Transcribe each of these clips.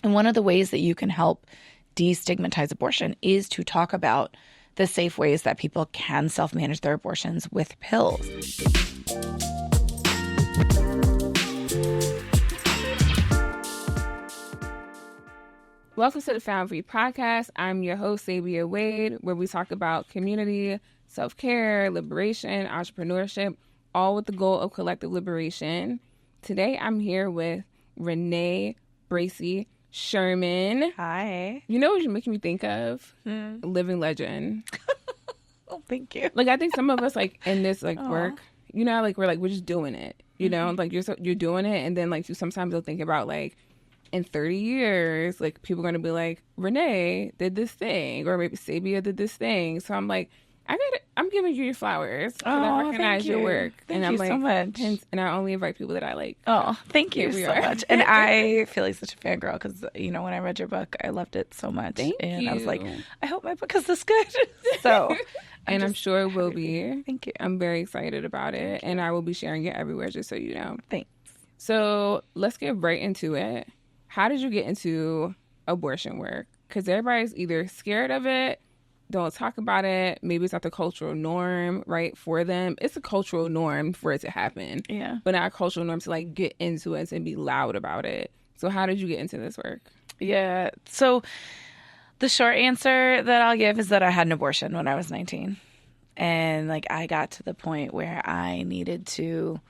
And one of the ways that you can help destigmatize abortion is to talk about the safe ways that people can self-manage their abortions with pills. Welcome to the Found Free Podcast. I'm your host, Sabia Wade, where we talk about community, self-care, liberation, entrepreneurship, all with the goal of collective liberation. Today, I'm here with Renee Bracey Sherman. Hi. You know what you're making me think of? A living legend. Oh, thank you. Like, I think some of us, like, in this, like, work, you know, like, we're just doing it, you know? Like, you're doing it, and then, like, you sometimes you'll think about, like, in 30 years, like, people are going to be like, Renee did this thing, or maybe Sabia did this thing. So I'm like, I'm giving you your flowers because I recognize your work. Thank I'm you like, so much. And I only invite people that I like. Oh, thank you we so are. much. And I feel like such a fangirl because, you know, when I read your book, I loved it so much. Thank and you. I was like, I hope my book is this good. So, I'm sure it will be. Thank you. I'm very excited about it. And I will be sharing it everywhere, just so you know. Thanks. So let's get right into it. How did you get into abortion work? Because everybody's either scared of it, don't talk about it. Maybe it's not the cultural norm, right, for them. It's a cultural norm for it to happen. Yeah. But not a cultural norm to, like, get into it and be loud about it. So how did you get into this work? Yeah. So the short answer that I'll give is that I had an abortion when I was 19. And, like, I got to the point where I needed to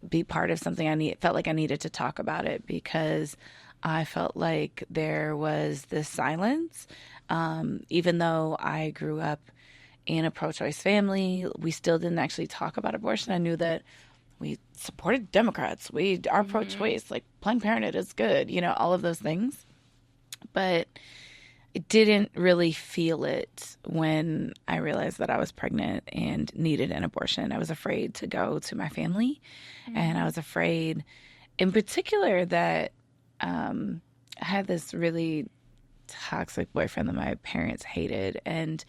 be part of something. Felt like I needed to talk about it because I felt like there was this silence. Even though I grew up in a pro-choice family, we still didn't actually talk about abortion. I knew that we supported Democrats. We are pro-choice, like Planned Parenthood is good, you know, all of those things. But I didn't really feel it when I realized that I was pregnant and needed an abortion. I was afraid to go to my family, and I was afraid, in particular, that I had this really toxic boyfriend that my parents hated, and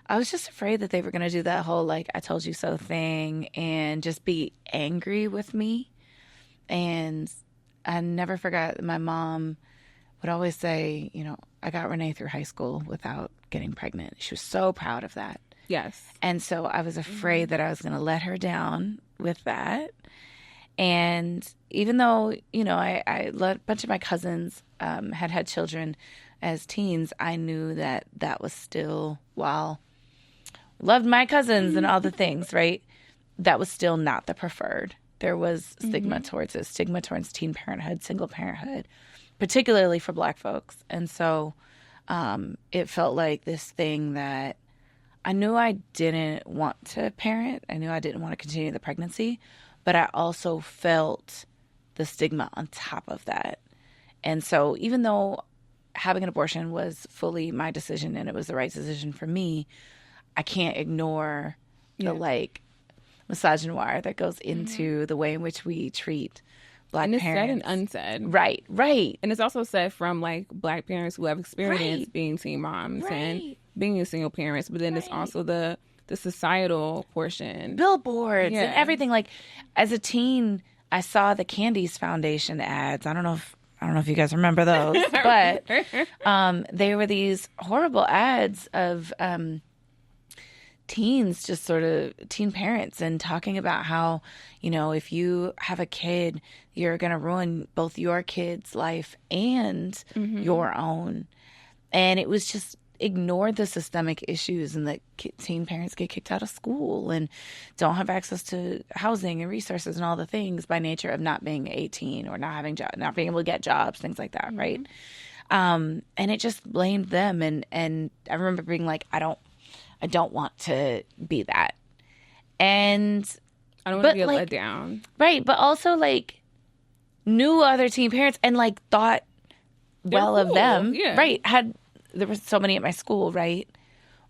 I was just afraid that they were going to do that whole, like, I told you so thing and just be angry with me. And I never forgot my mom would always say, you know, I got Renee through high school without getting pregnant. She was so proud of that. Yes. And so I was afraid that I was going to let her down with that. And even though, you know, a bunch of my cousins had children as teens, I knew that that was still, while loved my cousins and all the things, right? That was still not the preferred. There was stigma towards it, stigma towards teen parenthood, single parenthood, particularly for Black folks. And so it felt like this thing that I knew I didn't want to parent. I knew I didn't want to continue the pregnancy, but I also felt the stigma on top of that. And so even though having an abortion was fully my decision and it was the right decision for me, I can't ignore the, like, misogynoir that goes into the way in which we treat Black and it's parents. said and unsaid. Right. And it's also said from, like, Black parents who have experienced being teen moms and being single parents. But then it's also the societal portion. Billboards and everything. Like, as a teen, I saw the Candies Foundation ads. I don't know if you guys remember those, but they were these horrible ads of teens, just sort of teen parents, and talking about how, you know, if you have a kid, you're going to ruin both your kid's life and your own. And it was just ignored the systemic issues, and that teen parents get kicked out of school and don't have access to housing and resources and all the things by nature of not being 18 or not being able to get jobs, things like that, right? And it just blamed them. And I remember being like, I don't want to be that. And I don't want to be let down. Right. But also, like, knew other teen parents and, like, thought well of them. Yeah. Right. There were so many at my school, right?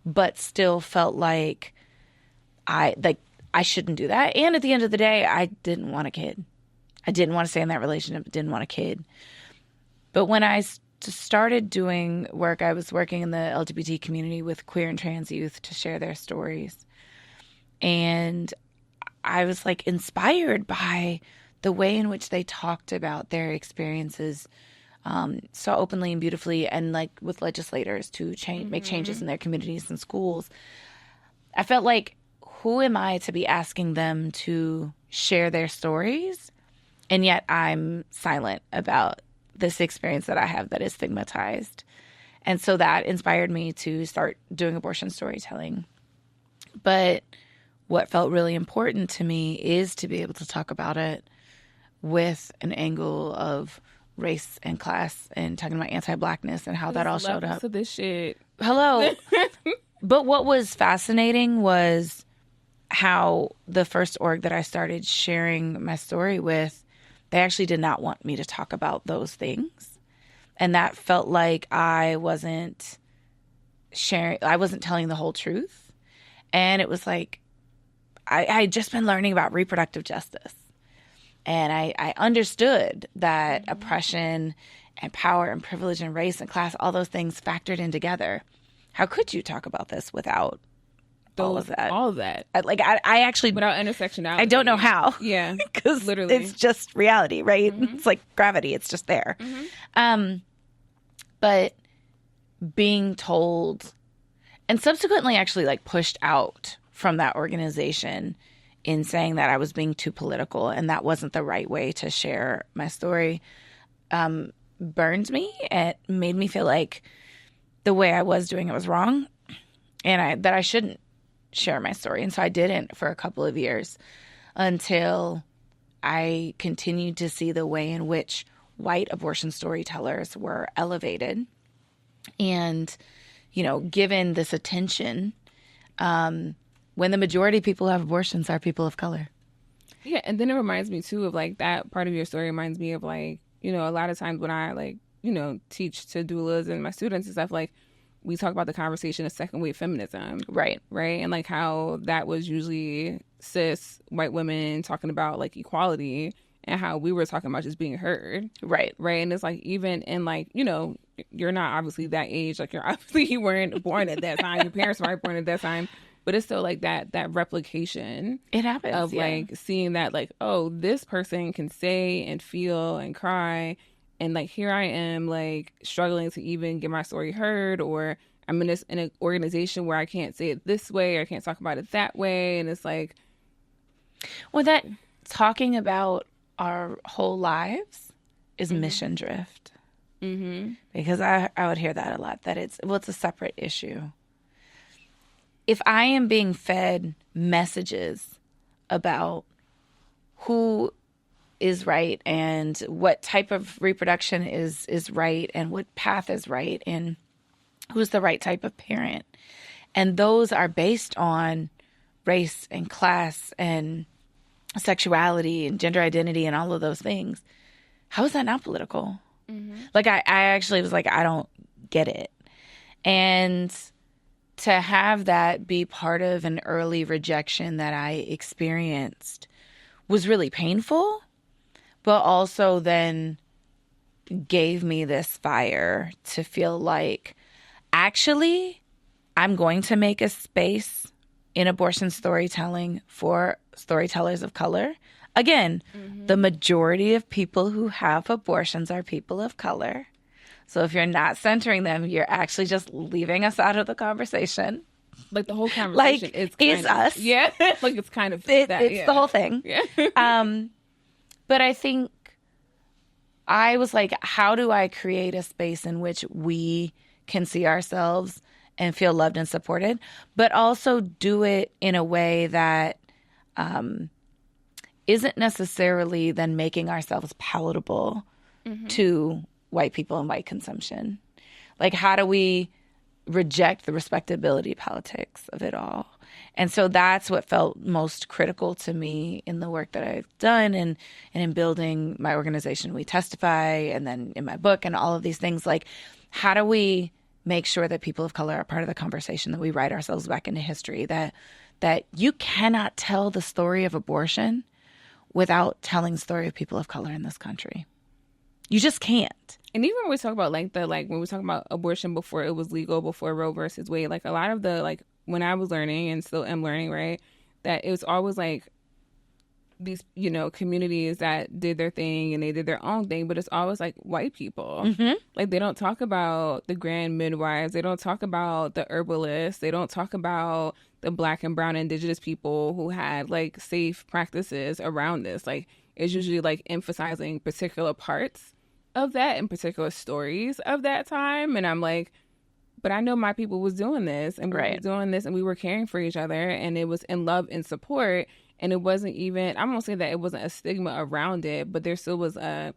But still felt like I shouldn't do that. And at the end of the day, I didn't want a kid. I didn't want to stay in that relationship. Didn't want a kid. But when I started doing work, I was working in the LGBT community with queer and trans youth to share their stories. And I was, like, inspired by the way in which they talked about their experiences so openly and beautifully, and like with legislators to make changes in their communities and schools. I felt like, who am I to be asking them to share their stories? And yet I'm silent about this experience that I have that is stigmatized. And so that inspired me to start doing abortion storytelling. But what felt really important to me is to be able to talk about it with an angle of race and class, and talking about anti-Blackness and how that all showed up. So this shit. Hello. But what was fascinating was how the first org that I started sharing my story with, they actually did not want me to talk about those things. And that felt like I wasn't telling the whole truth. And it was like, I had just been learning about reproductive justice. And I understood that oppression and power and privilege and race and class, all those things factored in together. How could you talk about this without all of that? All of that. I actually... Without intersectionality. I don't know how. Yeah. Because literally, it's just reality, right? It's like gravity. It's just there. But being told, and subsequently actually like pushed out from that organization in saying that I was being too political and that wasn't the right way to share my story, burned me. It made me feel like the way I was doing it was wrong, and that I shouldn't share my story. And so I didn't for a couple of years, until I continued to see the way in which white abortion storytellers were elevated and, you know, given this attention, when the majority of people who have abortions are people of color. Yeah, and then it reminds me too of like, that part of your story reminds me of like, you know, a lot of times when I like, you know, teach to doulas and my students and stuff, like, we talk about the conversation of second wave feminism. Right. Right. And like how that was usually cis white women talking about like equality, and how we were talking about just being heard. Right. Right. And it's like, even in like, you know, you're not obviously that age, like you weren't born at that time. Your parents weren't born at that time. But it's still like that replication. It happens. Of like seeing that like, oh, this person can say and feel and cry. And like, here I am like struggling to even get my story heard, or I'm in an organization where I can't say it this way, or I can't talk about it that way. And it's like, well, that talking about our whole lives is mission drift. Because I would hear that a lot, that it's a separate issue. If I am being fed messages about who is right and what type of reproduction is right and what path is right and who's the right type of parent, and those are based on race and class and sexuality and gender identity and all of those things, how is that not political? Like, I actually was like, I don't get it. And to have that be part of an early rejection that I experienced was really painful, but also then gave me this fire to feel like, actually, I'm going to make a space in abortion storytelling for storytellers of color. Again, the majority of people who have abortions are people of color. So if you're not centering them, you're actually just leaving us out of the conversation. Like, the whole conversation is us. Yeah. Like, it's kind of it's the whole thing. Yeah. But I think I was like, how do I create a space in which we can see ourselves and feel loved and supported, but also do it in a way that isn't necessarily then making ourselves palatable to white people and white consumption? Like, how do we reject the respectability politics of it all? And so that's what felt most critical to me in the work that I've done, and in building my organization, We Testify, and then in my book and all of these things. Like, how do we make sure that people of color are part of the conversation, that we write ourselves back into history, that you cannot tell the story of abortion without telling the story of people of color in this country. You just can't. And even when we talk about when we talk about abortion before it was legal, before Roe versus Wade, like, a lot of the, like, when I was learning and still am learning, right, that it was always like these, you know, communities that did their thing and they did their own thing, but it's always like white people. Like they don't talk about the grand midwives. They don't talk about the herbalists. They don't talk about the Black and brown indigenous people who had like safe practices around this. Like it's usually like emphasizing particular parts of that and particular stories of that time. And I'm like, but I know my people was doing this and we were doing this and we were caring for each other and it was in love and support. And it wasn't even, I won't say that it wasn't a stigma around it, but there still was I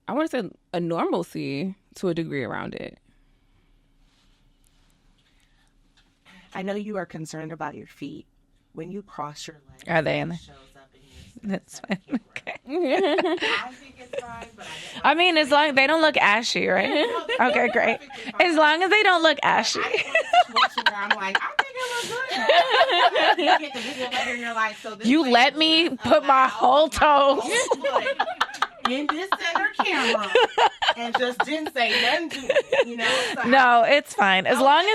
want to say a normalcy to a degree around it. I know you are concerned about your feet. When you cross your legs, are they in there? That's fine. Okay. I think it's fine, but I mean, as long as they don't look ashy, right? Okay, great. As long as they don't look ashy. I'm like, I think it looks good. You get the video later in your life. So you let me put my whole toes in this center camera and just didn't say nothing to me, you know. So no, it's fine. As long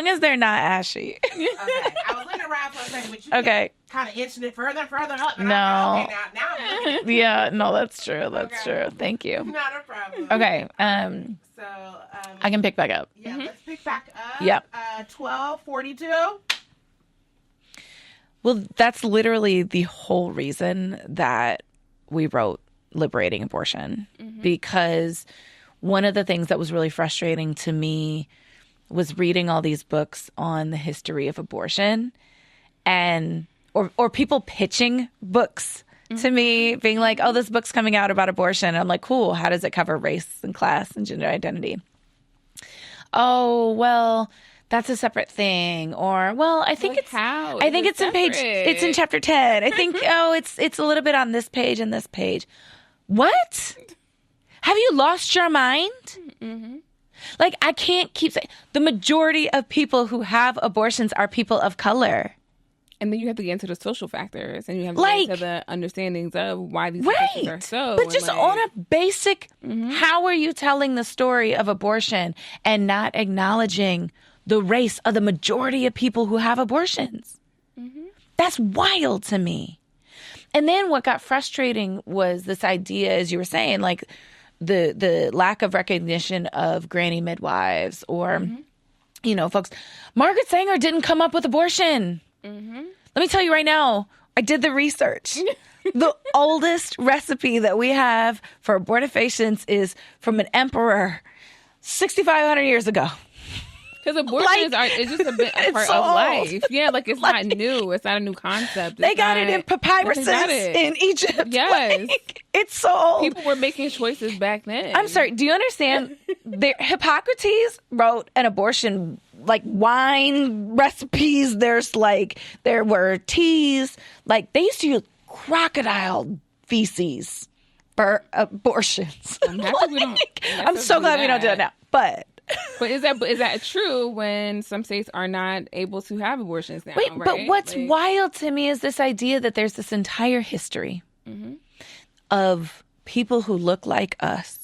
as they're not ashy. Okay. I was looking around for a second, but you kind of inching it further and further up. And no. I'm like, okay, now I'm looking. Yeah, no, that's true. That's true. Thank you. Not a problem. Okay. So I can pick back up. Yeah, let's pick back up. Yep. 1242. Well, that's literally the whole reason that we wrote Liberating Abortion, because one of the things that was really frustrating to me was reading all these books on the history of abortion and or people pitching books to me being like, oh, this book's coming out about abortion. And I'm like, cool. How does it cover race and class and gender identity? Oh, well, that's a separate thing. Or, well, I think it's in chapter 10. I think, it's a little bit on this page and this page. What? Have you lost your mind? Like, I can't keep saying the majority of people who have abortions are people of color. And then you have to get into the social factors and you have to get into the understandings of why these things are so. But just on a basic, how are you telling the story of abortion and not acknowledging the race of the majority of people who have abortions? That's wild to me. And then what got frustrating was this idea, as you were saying, like the lack of recognition of granny midwives or, you know, folks. Margaret Sanger didn't come up with abortion. Let me tell you right now, I did the research. The oldest recipe that we have for abortifacients is from an emperor 6,500 years ago. Because abortions it's just a part of life. Yeah, like it's not new. It's not a new concept. They got it in papyruses in Egypt. Yes. It's so old. People were making choices back then. I'm sorry. Do you understand? Hippocrates wrote an abortion, like wine recipes. There were teas. Like they used to use crocodile feces for abortions. I'm so glad we don't do it now. But is that true when some states are not able to have abortions now? Wait, but what's wild to me is this idea that there's this entire history of people who look like us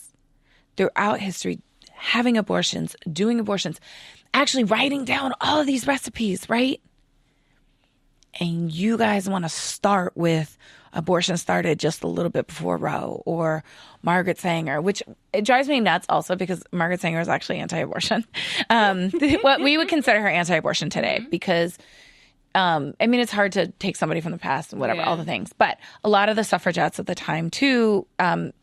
throughout history having abortions, doing abortions, actually writing down all of these recipes, right? And you guys want to start with abortion started just a little bit before Roe or Margaret Sanger, which it drives me nuts also because Margaret Sanger is actually anti-abortion. What we would consider her anti-abortion today because, I mean, it's hard to take somebody from the past and whatever, all the things. But a lot of the suffragettes at the time, too,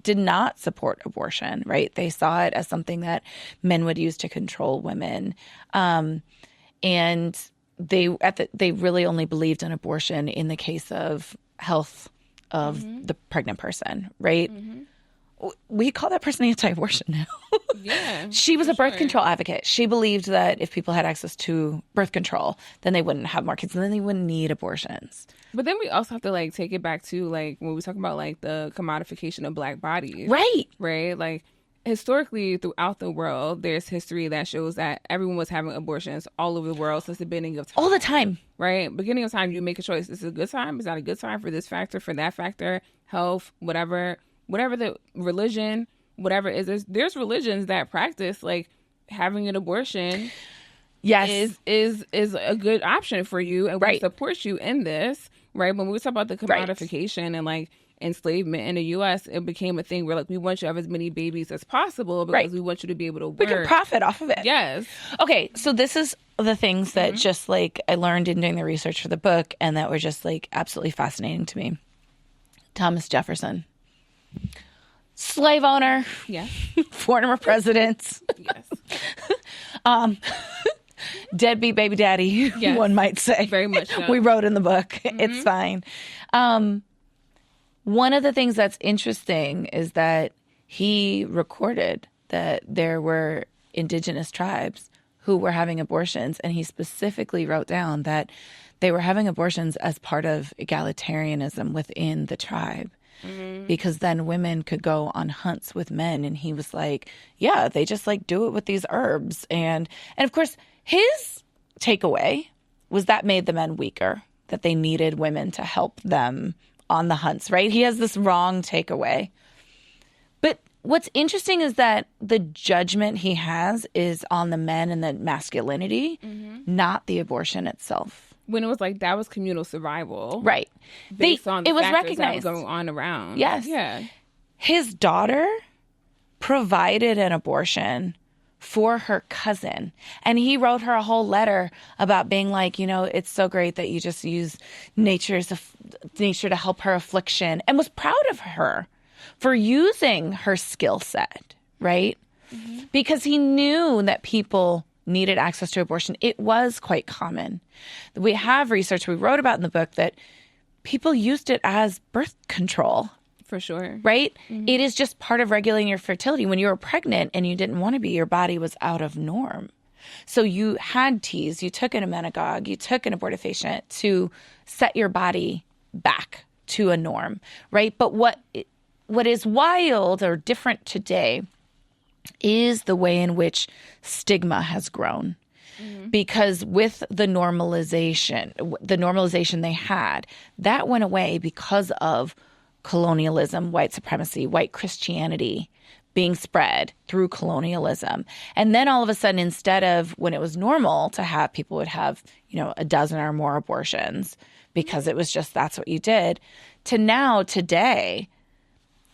did not support abortion, right? They saw it as something that men would use to control women. And they really only believed in abortion in the case of health of the pregnant person, right? We call that person anti-abortion now. Yeah. She was a birth control advocate. She believed that if people had access to birth control, then they wouldn't have more kids and then they wouldn't need abortions. But then we also have to like take it back to like when we talk about like the commodification of Black bodies. Right? Like historically throughout the world, there's history that shows that everyone was having abortions all over the world since the beginning of time. All the time. Right? Beginning of time, you make a choice. Is it a good time? Is that a good time for this factor, for that factor, health, whatever the religion, whatever it is. There's religions that practice like having an abortion. Yes. Is a good option for you and we support you in this. right? When we talk about the commodification and like enslavement in the U.S., it became a thing where like we want you to have as many babies as possible because we want you to be able to work. We can profit off of it. Yes. Okay, so this is the things that just like I learned in doing the research for the book and that were just like absolutely fascinating to me. Thomas Jefferson, slave owner, Yes. former president, Yes. deadbeat baby daddy, Yes. one might say. Very much so. We wrote in the book. It's fine. One of the things that's interesting is that he recorded that there were indigenous tribes who were having abortions, and he specifically wrote down that they were having abortions as part of egalitarianism within the tribe. Because then women could go on hunts with men, and he was like, yeah, they just like do it with these herbs. And of course, his takeaway was that made the men weaker, that they needed women to help them on the hunts, right? He has this wrong takeaway. But what's interesting is that the judgment he has is on the men and the masculinity, not the abortion itself. When it was like that was communal survival. Right. Based on the it was factors recognized. that were going on around. Yes. Yeah. His daughter provided an abortion for her cousin. And he wrote her a whole letter about being like, you know, it's so great that you just use nature to help her affliction, and was proud of her for using her skill set, right? Because he knew that people needed access to abortion. It was quite common. We have research we wrote about in the book that people used it as birth control. For sure. Right? It is just part of regulating your fertility. When you were pregnant and you didn't want to be, your body was out of norm. So you had teas, you took an emmenagogue, you took an abortifacient to set your body back to a norm, right? But what is wild or different today is the way in which stigma has grown. Because with the normalization they had, that went away because of colonialism, white supremacy, white Christianity being spread through colonialism. And then all of a sudden, instead of when it was normal to have, people would have, you know, a dozen or more abortions because it was just, that's what you did, to now, today,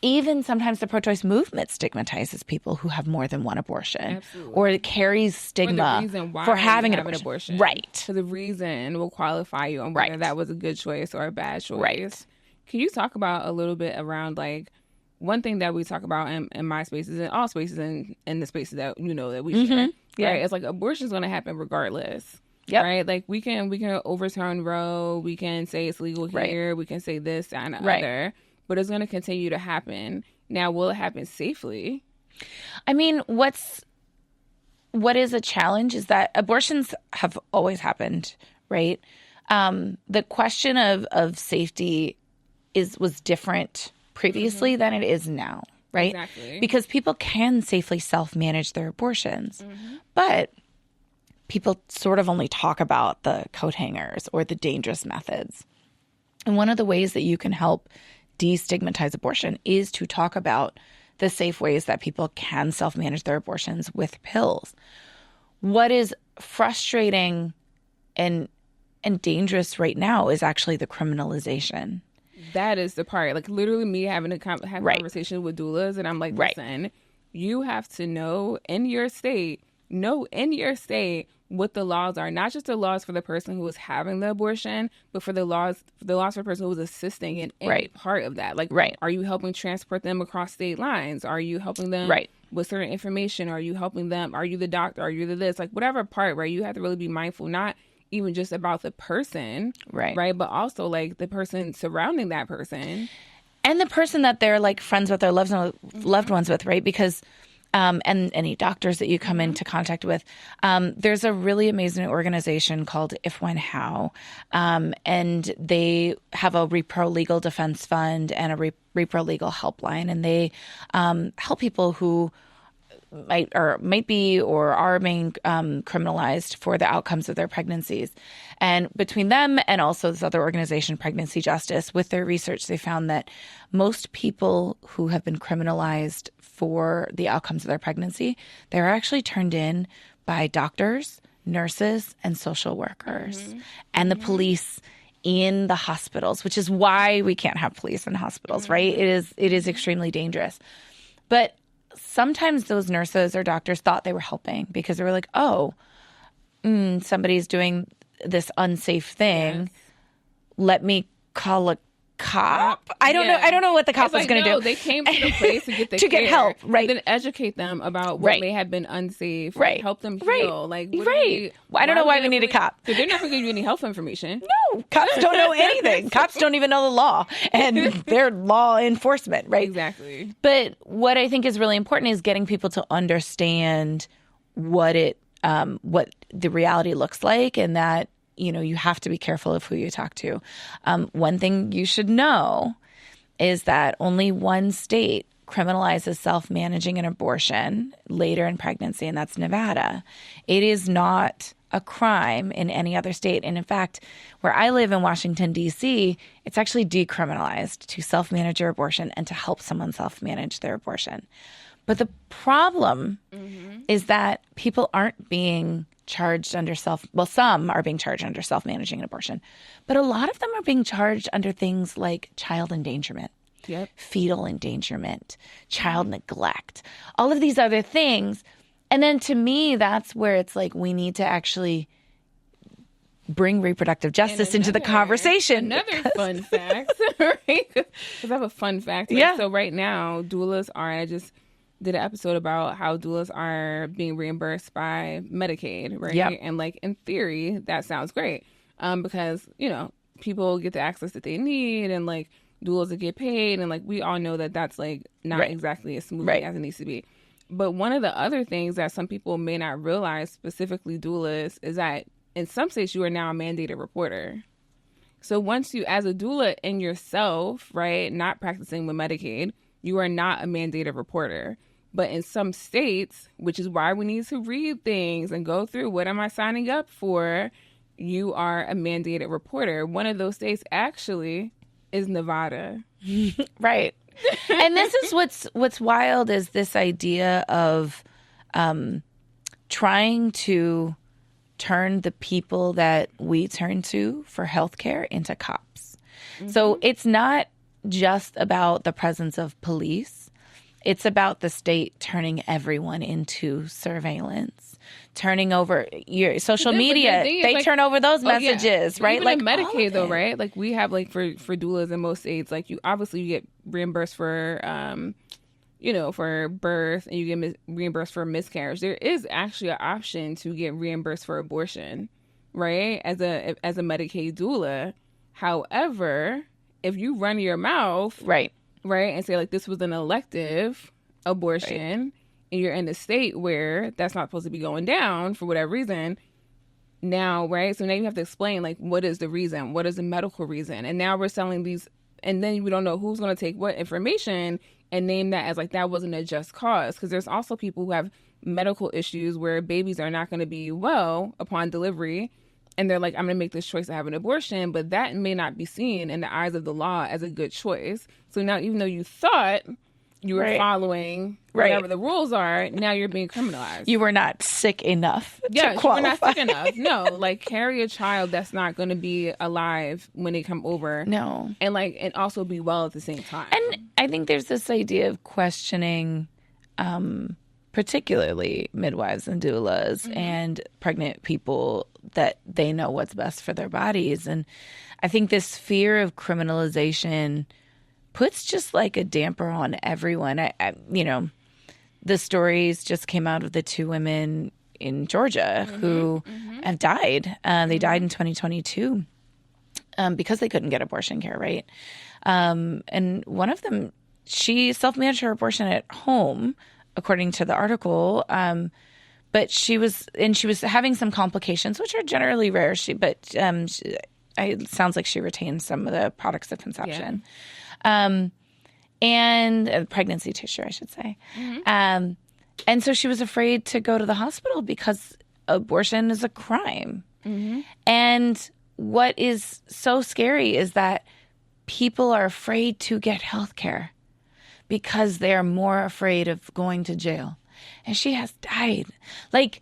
even sometimes the pro-choice movement stigmatizes people who have more than one abortion. Absolutely. Or it carries stigma for having an abortion. Right. So the reason will qualify you on whether that was a good choice or a bad choice. Right. Can you talk about a little bit around, like, one thing that we talk about in my spaces and all spaces and in the spaces that, you know, that we share, right? It's like abortion is going to happen regardless. Yep. Right? Like we can overturn Roe, we can say it's legal here, we can say this, that, and the other, but it's going to continue to happen. Now, will it happen safely? I mean, what is a challenge is that abortions have always happened, right? The question of safety was different previously than it is now, right? Exactly. Because people can safely self-manage their abortions, but people sort of only talk about the coat hangers or the dangerous methods. And one of the ways that you can help destigmatize abortion is to talk about the safe ways that people can self-manage their abortions with pills. What is frustrating and dangerous right now is actually the criminalization. That is the part. Like literally me having a conversation with doulas, and I'm like, listen, you have to know in your state what the laws are, not just the laws for the person who is having the abortion, but for the laws for the person who is assisting in any part of that. Like, are you helping transport them across state lines? Are you helping them with certain information? Are you helping them? Are you the doctor? Are you the this? Like whatever part, right? You have to really be mindful, not even just about the person, right? But also like the person surrounding that person. And the person that they're like friends with or loved ones with, right? Because and any doctors that you come into contact with. There's a really amazing organization called If, When, How, and they have a Repro Legal Defense Fund and a Repro Legal Helpline, and they help people who might be or are being criminalized for the outcomes of their pregnancies. And between them and also this other organization, Pregnancy Justice, with their research, they found that most people who have been criminalized for the outcomes of their pregnancy, they're actually turned in by doctors, nurses, and social workers, and the police in the hospitals, which is why we can't have police in hospitals, right? It is extremely dangerous. But sometimes those nurses or doctors thought they were helping because they were like, oh, somebody's doing this unsafe thing. Yes. Let me call a cop. I don't know. I don't know what the cop was going to do. They came to the place to get the to care, get help, right? And then educate them about what may have been unsafe, right? Help them heal, like right. I don't know why we need a cop. So they're not going to give you any health information. No, cops don't know anything. Cops don't even know the law, and they're law enforcement, right? Exactly. But what I think is really important is getting people to understand what the reality looks like, and that you have to be careful of who you talk to. One thing you should know is that only one state criminalizes self-managing an abortion later in pregnancy, and that's Nevada. It is not a crime in any other state. And in fact, where I live in Washington, D.C., it's actually decriminalized to self-manage your abortion and to help someone self-manage their abortion. But the problem is that people aren't being charged under some are being charged under self-managing an abortion, but a lot of them are being charged under things like child endangerment, fetal endangerment, child neglect, all of these other things. And then to me, that's where it's like we need to actually bring reproductive justice into the conversation. Another fun fact, right? Because I have a fun fact. Right? So right now, doulas I just did an episode about how doulas are being reimbursed by Medicaid, right? Yep. And like in theory, that sounds great because people get the access that they need, and like doulas that get paid, and like we all know that that's like not exactly as smooth as it needs to be. But one of the other things that some people may not realize, specifically doulas, is that in some states you are now a mandated reporter. So once you, as a doula in yourself, right, not practicing with Medicaid, you are not a mandated reporter. But in some states, which is why we need to read things and go through what am I signing up for, you are a mandated reporter. One of those states actually is Nevada. Right. And this is what's wild is this idea of trying to turn the people that we turn to for healthcare into cops. So it's not just about the presence of police. It's about the state turning everyone into surveillance, turning over your social media. They turn over those messages, right? Even like Medicaid, though, right? Like we have like for doulas in most states, like you get reimbursed for, for birth, and you get reimbursed for miscarriage. There is actually an option to get reimbursed for abortion, right? As a Medicaid doula. However, if you run your mouth, right, and say like this was an elective abortion, and you're in a state where that's not supposed to be going down for whatever reason, now, right? So now you have to explain like what is the reason, what is the medical reason, and now we're selling these, and then we don't know who's going to take what information and name that as like that wasn't a just cause, because there's also people who have medical issues where babies are not going to be well upon delivery. And they're like, I'm going to make this choice to have an abortion, but that may not be seen in the eyes of the law as a good choice. So now, even though you thought you were following whatever the rules are, now you're being criminalized. You were not sick enough to qualify. You were not sick enough. No, like carry a child that's not going to be alive when they come over. No. And also be well at the same time. And I think there's this idea of questioning particularly midwives and doulas and pregnant people that they know what's best for their bodies. And I think this fear of criminalization puts just like a damper on everyone. The stories just came out of the two women in Georgia who have died. They died in 2022 because they couldn't get abortion care, right? And one of them, she self-managed her abortion at home, according to the article, but she was having some complications, which are generally rare. It sounds like she retained some of the products of conception, and pregnancy tissue, I should say. And so she was afraid to go to the hospital because abortion is a crime. And what is so scary is that people are afraid to get health care because they are more afraid of going to jail. And she has died. Like,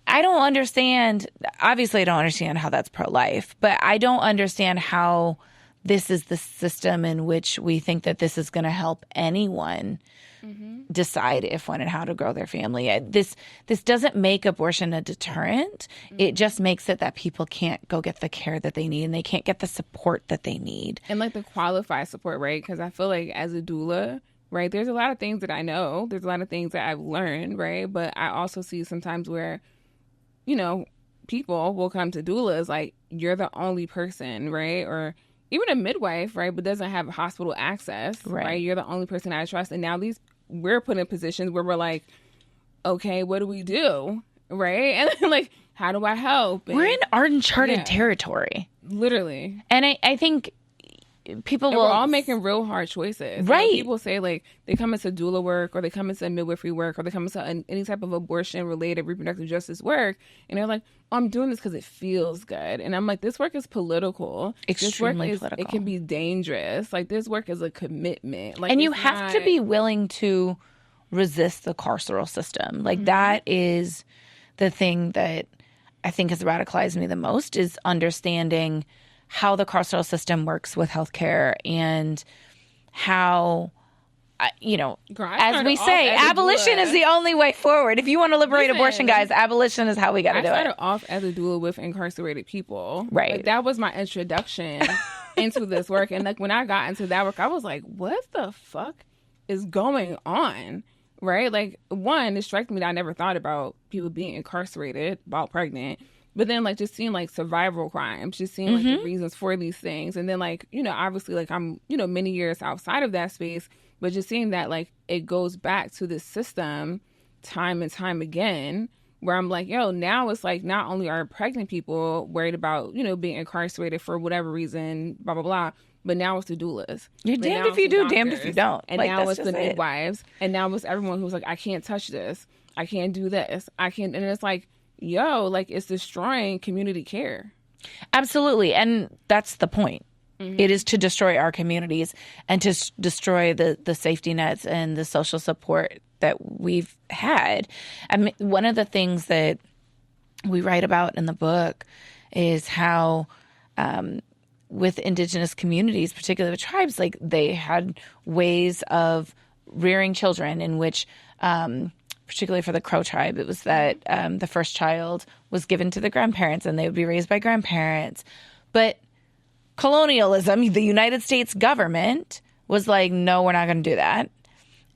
I don't understand. Obviously, I don't understand how that's pro-life, but I don't understand how this is the system in which we think that this is going to help anyone decide if, when, and how to grow their family. This doesn't make abortion a deterrent. It just makes it that people can't go get the care that they need, and they can't get the support that they need. And like the qualified support, right? Because I feel like as a doula, right, there's a lot of things that I know. There's a lot of things that I've learned, right? But I also see sometimes where, you know, people will come to doulas like, you're the only person, right? Or even a midwife, right, but doesn't have hospital access, right? You're the only person I trust. And now we're put in positions where we're like, okay, what do we do, right? And then, like, how do I help? And, we're in uncharted territory. Literally. And I think people will... We're all making real hard choices. Right. Like, people say, like, they come into doula work, or they come into midwifery work, or they come into any type of abortion-related reproductive justice work, and they're like, oh, I'm doing this because it feels good. And I'm like, this work is political. Extremely political. It can be dangerous. Like, this work is a commitment. Like, and you have to be willing to resist the carceral system. Like, that is the thing that I think has radicalized me the most, is understanding how the carceral system works with healthcare, and how, you know, as we say, abolition is the only way forward. If you want to liberate abortion, guys, abolition is how we got to do it. I started off as a doula with incarcerated people. Right. Like, that was my introduction into this work. And like, when I got into that work, I was like, what the fuck is going on? Right? Like, one, it struck me that I never thought about people being incarcerated while pregnant. But then, like, just seeing, like, survival crimes, just seeing, like, the reasons for these things. And then, like, you know, obviously, like, I'm, you know, many years outside of that space, but just seeing that, like, it goes back to this system time and time again, where I'm like, yo, now it's like, not only are pregnant people worried about, you know, being incarcerated for whatever reason, blah, blah, blah, but now it's the doulas. You're damned if you do, damned if you don't. And like, now it's the midwives. And now it's everyone who's like, I can't touch this. I can't do this. I can't. And it's like, yo, like, it's destroying community care. Absolutely. And that's the point. It is to destroy our communities and to destroy the safety nets and the social support that we've had. I mean, one of the things that we write about in the book is how with indigenous communities, particularly with tribes, like, they had ways of rearing children in which particularly for the Crow tribe, it was that the first child was given to the grandparents and they would be raised by grandparents. But colonialism, the United States government, was like, no, we're not going to do that.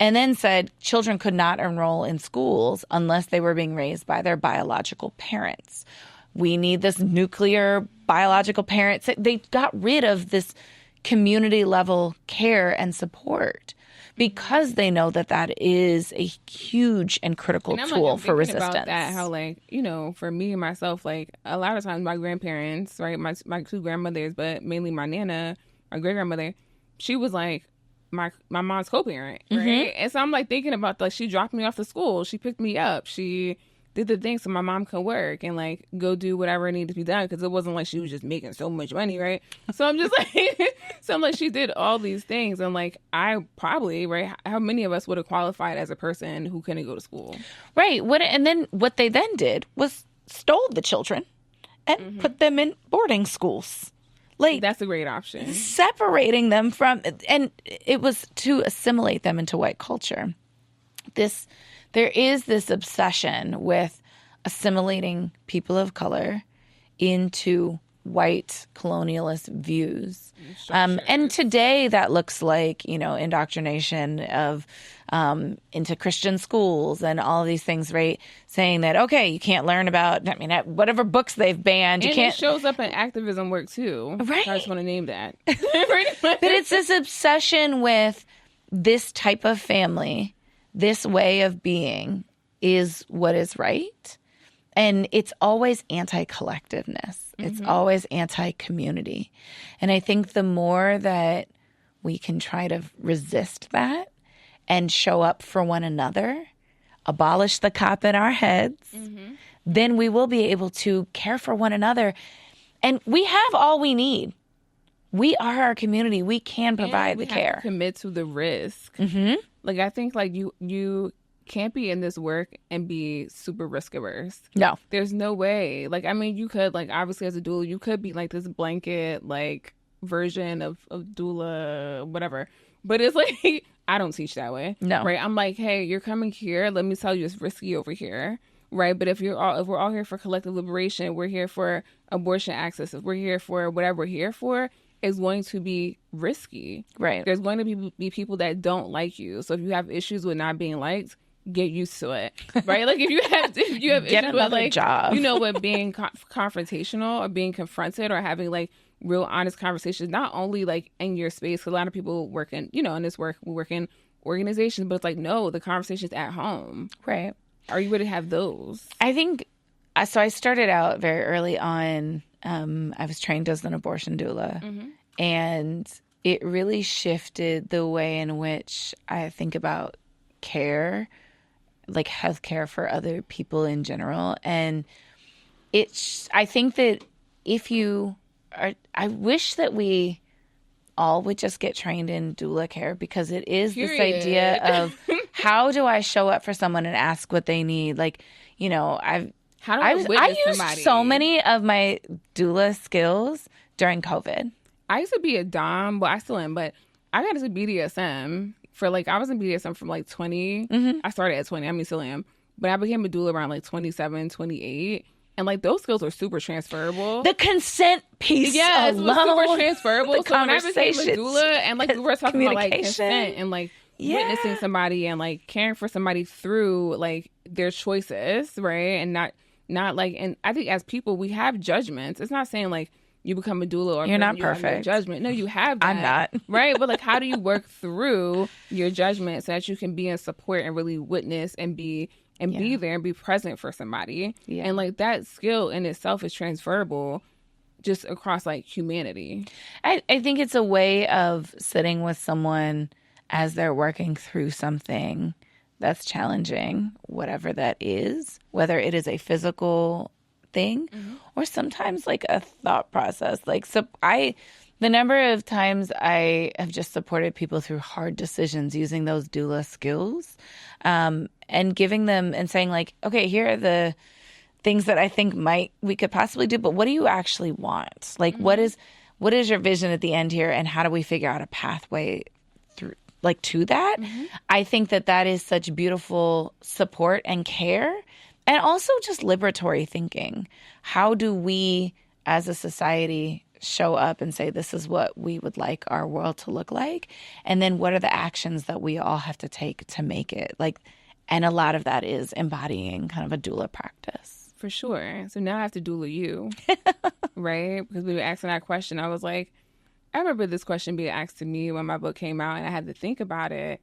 And then said children could not enroll in schools unless they were being raised by their biological parents. We need this nuclear biological parents. They got rid of this community level care and support, because they know that that is a huge and critical tool for resistance. About that, how, like, you know, for me and myself, like, a lot of times my grandparents, right, my two grandmothers, but mainly my nana, my great grandmother, she was like my mom's co-parent, right? And so I'm like thinking about, like, she dropped me off to school, she picked me up, she did the thing so my mom could work and, like, go do whatever needed to be done, because it wasn't like she was just making so much money, right? So I'm just like, so I'm like, she did all these things, and, like, I probably, right, how many of us would have qualified as a person who couldn't go to school? Right. And then what they then did was stole the children and put them in boarding schools. Like, that's a great option. Separating them from, and it was to assimilate them into white culture. There is this obsession with assimilating people of color into white colonialist views. And today that looks like, you know, indoctrination of into Christian schools and all of these things, right? Saying that, okay, you can't learn about, I mean, whatever books they've banned. You can't. It shows up in activism work too. Right. I just want to name that. But it's this obsession with this type of family, this way of being is what is right. And it's always anti-collectiveness. It's always anti-community. And I think the more that we can try to resist that and show up for one another, abolish the cop in our heads, then we will be able to care for one another. And we have all we need. We are our community. We can provide the care. Have to commit to the risk. Like, I think, like, you can't be in this work and be super risk averse. No. There's no way. Like, I mean, you could, like, obviously as a doula, you could be like this blanket, like, version of doula, whatever. But it's like, I don't teach that way. No. Right? I'm like, hey, you're coming here. Let me tell you, it's risky over here. Right? But if we're all here for collective liberation, we're here for abortion access, if we're here for whatever we're here for, it's going to be risky. Right. There's going to be people that don't like you. So if you have issues with not being liked, get used to it. Right? Like if you have get issues another with, like, job. you know, with being confrontational or being confronted or having like real honest conversations, not only like in your space, 'cause a lot of people work in, you know, in this work, we work in organizations, but it's like, no, the conversation's at home. Right. Are you ready to have those? I think, so I started out very early on. I was trained as an abortion doula, and it really shifted the way in which I think about care, like healthcare for other people in general. And I think that I wish that we all would just get trained in doula care, because it is this idea of how do I show up for someone and ask what they need? Like, you know, I used so many of my doula skills during COVID. I used to be a dom, well, I still am, but I got into BDSM for like, I was in BDSM from like 20. I started at 20, I mean, still am. But I became a doula around like 27, 28. And like those skills are super transferable. The consent piece, yes, alone, was super transferable. The so when I became a doula, and like we were talking about like consent and like witnessing somebody and like caring for somebody through like their choices, right? And not like, and I think as people we have judgments. It's not saying like you become a doula or you're not perfect. Judgment. No, you have that. I'm not. Right? But like, how do you work through your judgment so that you can be in support and really witness and be there and be present for somebody. Yeah. And like that skill in itself is transferable just across like humanity. I think it's a way of sitting with someone as they're working through something that's challenging, whatever that is, whether it is a physical thing or sometimes like a thought process. Like, so the number of times I have just supported people through hard decisions using those doula skills, and giving them and saying like, okay, here are the things that I think we could possibly do, but what do you actually want? Like, what is your vision at the end here, and how do we figure out a pathway through, like, to that? I think that is such beautiful support and care, and also just liberatory thinking. How do we as a society show up and say, this is what we would like our world to look like? And then what are the actions that we all have to take to make it? Like, and a lot of that is embodying kind of a doula practice. For sure. So now I have to doula you, right? Because we were asking that question. I was like, I remember this question being asked to me when my book came out, and I had to think about it.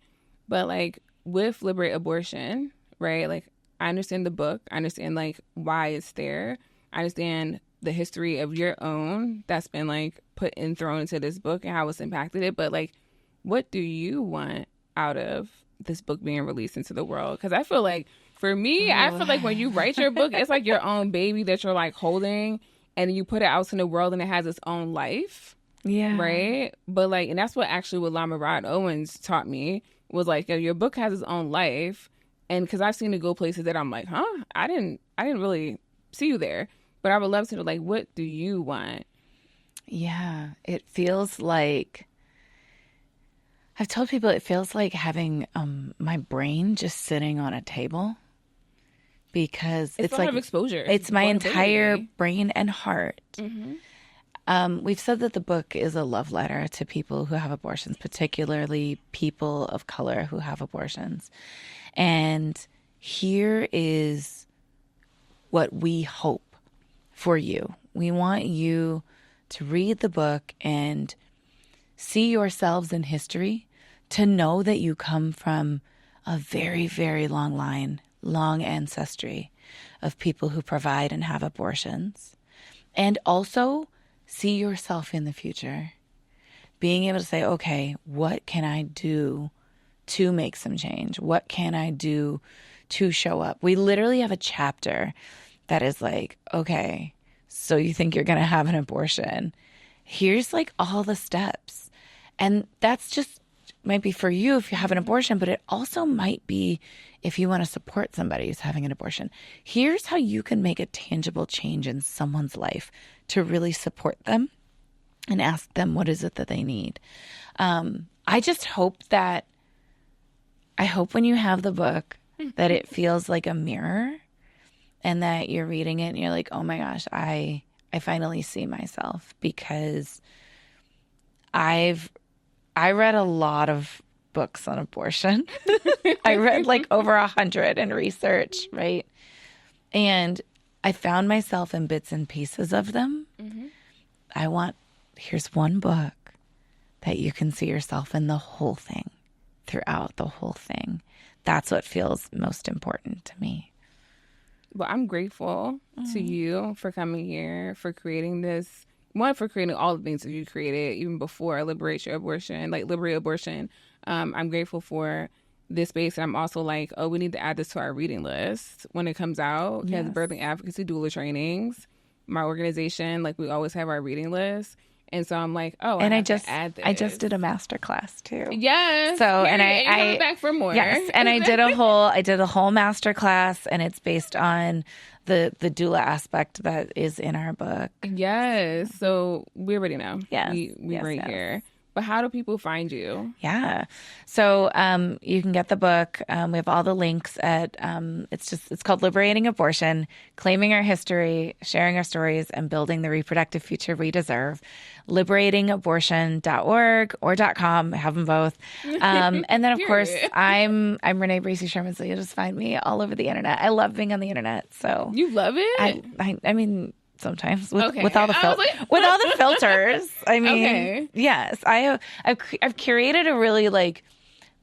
But like with Liberate Abortion, right? Like, I understand the book. I understand like why it's there. I understand the history of your own that's been like put and thrown into this book and how it's impacted it. But like, what do you want out of this book being released into the world? Because I feel like for me, I feel like when you write your book, it's like your own baby that you're like holding, and you put it out in the world and it has its own life. Yeah. Right. But like, and that's what actually what Lama Rod Owens taught me was like, your book has its own life. And because I've seen it go places that I'm like, I didn't really see you there. But I would love to know, like, what do you want? Yeah, it feels like, I've told people it feels like having my brain just sitting on a table, because it's a lot like of exposure. It's my entire brain and heart. We've said that the book is a love letter to people who have abortions, particularly people of color who have abortions. And here is what we hope for you. We want you to read the book and see yourselves in history, to know that you come from a very, very long line, long ancestry of people who provide and have abortions, and also see yourself in the future, being able to say, okay, what can I do to make some change? What can I do to show up? We literally have a chapter that is like, okay, so you think you're going to have an abortion. Here's like all the steps. And that's just might be for you if you have an abortion, but it also might be if you want to support somebody who's having an abortion. Here's how you can make a tangible change in someone's life to really support them and ask them what is it that they need. I just hope when you have the book that it feels like a mirror and that you're reading it and you're like, oh my gosh, I finally see myself, because I read a lot of books on abortion. I read like over 100 in research, right? And I found myself in bits and pieces of them. Here's one book that you can see yourself in the whole thing, throughout the whole thing. That's what feels most important to me. Well, I'm grateful to you for coming here, for creating this. One, for creating all the things that you created, even before Liberate Abortion. I'm grateful for this space. And I'm also like, oh, we need to add this to our reading list when it comes out. Because birthing advocacy doula trainings, my organization, like we always have our reading list. And so I'm like, oh, I just add this. I just did a master class too. Yes. So and I coming back for more. Yes, and I did a whole master class, and it's based on the doula aspect that is in our book. Yes. So we already know. Yes. We right here. But how do people find you? Yeah. So you can get the book. We have all the links at, it's called Liberating Abortion, Claiming Our History, Sharing Our Stories, and Building the Reproductive Future We Deserve. LiberatingAbortion.org or .com. I have them both. And then, of course, I'm Renee Bracey Sherman, so you'll just find me all over the internet. I love being on the internet. So you love it? I mean, sometimes with all the with all the filters. I mean, yes, I've curated a really like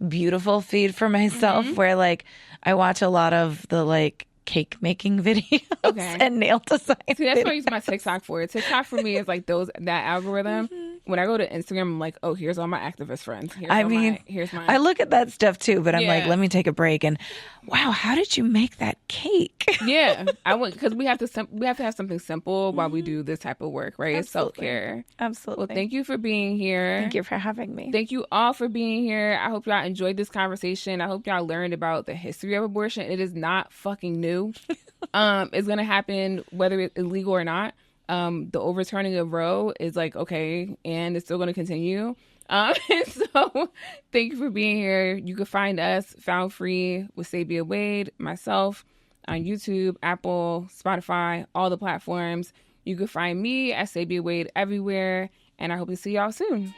beautiful feed for myself where like I watch a lot of the like cake making videos and nail design. See, that's what I use my TikTok for. TikTok for me is like that algorithm. When I go to Instagram, I'm like, oh, here's all my activist friends. Here's mine. I look at that stuff too, but I'm like, let me take a break. And wow, how did you make that cake? Yeah, because we have to have something simple while we do this type of work, right? It's self-care. Absolutely. Well, thank you for being here. Thank you for having me. Thank you all for being here. I hope y'all enjoyed this conversation. I hope y'all learned about the history of abortion. It is not fucking new. It's gonna happen whether it's illegal or not. The overturning of Roe is like, okay, and it's still going to continue. And so thank you for being here. You can find us Found Free with Sabia Wade, myself, on YouTube, Apple, Spotify, all the platforms. You can find me at Sabia Wade everywhere. And I hope to see y'all soon.